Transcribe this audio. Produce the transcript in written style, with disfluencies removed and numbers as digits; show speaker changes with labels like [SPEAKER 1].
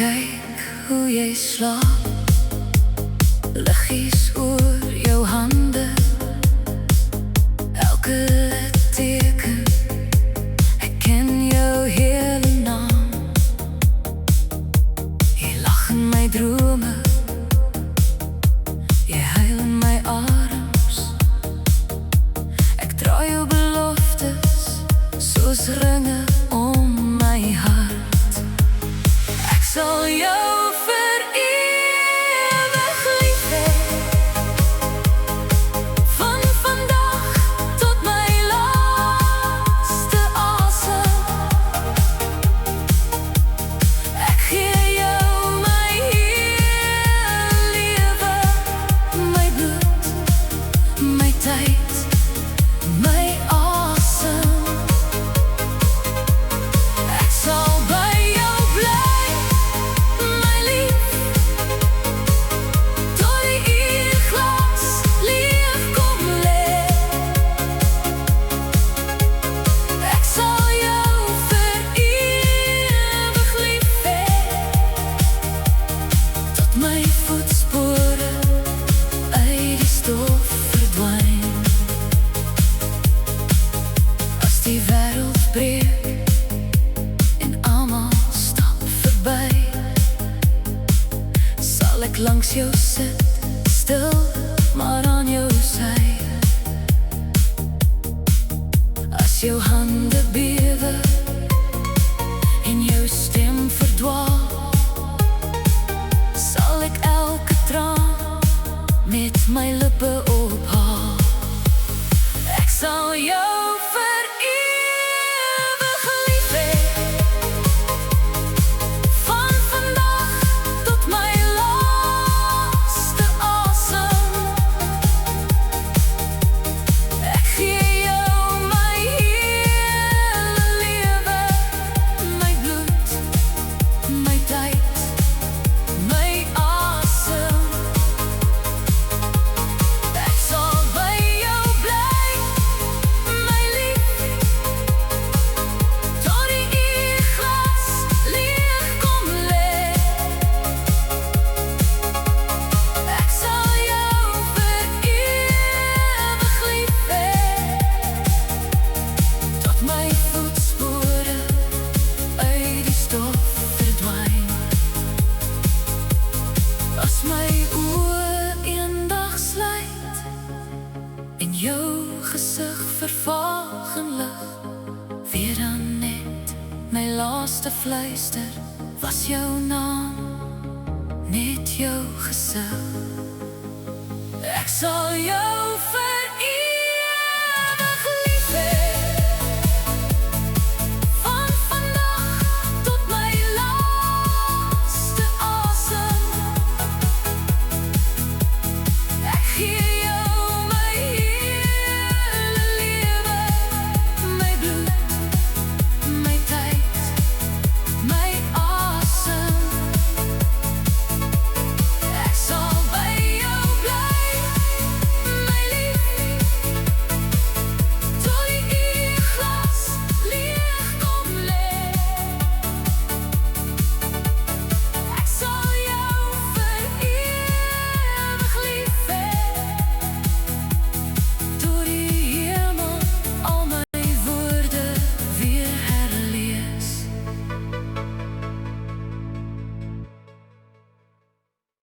[SPEAKER 1] Kyk hoe jy slaap, liggies oor jou hande. Elke teken, ek ken jou hele naam. Jy lag in my drome, jy huil in my arms. Ek dra jou beloftes soos ringe om my hart. Ek sal jou vir ewig lief hê, van vandag tot my laaste asem. Ek gee jou my hele lewe, my bloed, my tyd, my asem. Ek sal by jou bly, my voetspore uit die stof verdwyn. As die wêreld breek en almal stap verby, sal ek langs jou sit, stil maar aan jou sy. As jou hande bewe en jou stem verdwaal, sal ek elke traan met my lippe ophaal. Ek sal jou vir ewig lief hê, van vandag tot my laaste asem. Ek gee jou my hele lewe, my bloed, my tyd, my asem. Ek sal by jou bly, my lief, tot die glas leeg kom lê. Ek sal jou vir ewig lief hê, tot my voetspore uit die stof verdwyn. As my oë eendag sluit en jou gesig vervaag in lig, weer dan net my laaste fluister was jou naam, net jou gesig. Ek sal jou vir